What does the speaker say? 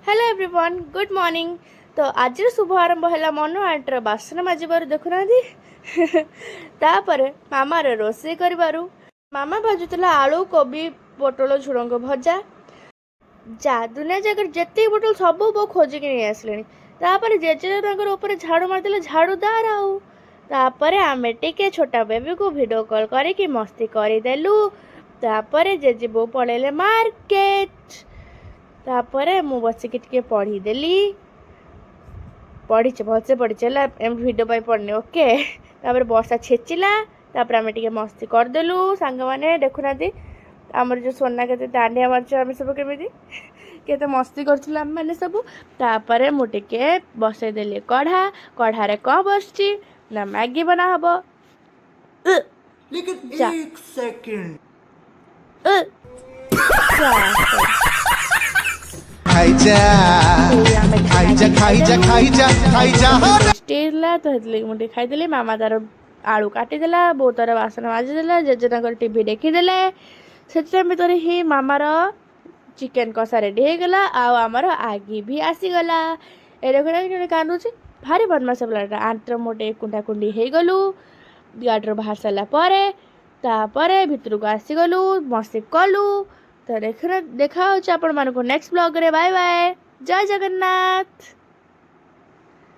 Hello everyone good morning. तो आज शुभ आरंभ है मनु आंटर बासन माजबार देखुना तापर मामार रोषे करू मामा भाजुला आलू कोबी पोटल झुड़ंग भजा जा दुनिया जगह जिते बोतल सब बो खोजिक नहीं आसले तापर जेजे ऊपर झाड़ू मारदे झाड़ूदार आउे आमे टिके छोटा बेबी को वीडियो कॉल करके मस्ती करदेलु। तापर जेजे बो पड़े मार्केट तापर मु बसिक टे पढ़ीदेली पढ़ी भलसे पढ़ी भिडियो पढ़नी ओके। तापर वर्षा छेचिला तापर आम टे मस्ती करदेलु सांग मैंने देखुना आमर जो सोना के दांडिया मार्च आम सब केमी केते मस्ती करूँ आम मैंने सब। तापर मुझे बसईदेली कढ़ा कढ़ारे कौन बस ना मैगी बना हम लेकिन एक सेकंड स्टेला तो मुझे खाईदेली मामा तार आलू काटिदेला बो तार बासन माजिदेला जेजे टीवी देखीदेले से भितर ही मामार चिकेन कषा रेडी हो गला आमर आगे भी आसीगला ए देखुना कांदुची भारी बदमाश पिलाटा आंतर मोटे कुंडा कुंडी हो गलु गाड़ी बाहर सारापर तापर भितर को आसीगलु मस्ती कलु। तो देखा आपण मानक नेक्स्ट ब्लॉग रे बाय बाय जय जगन्नाथ।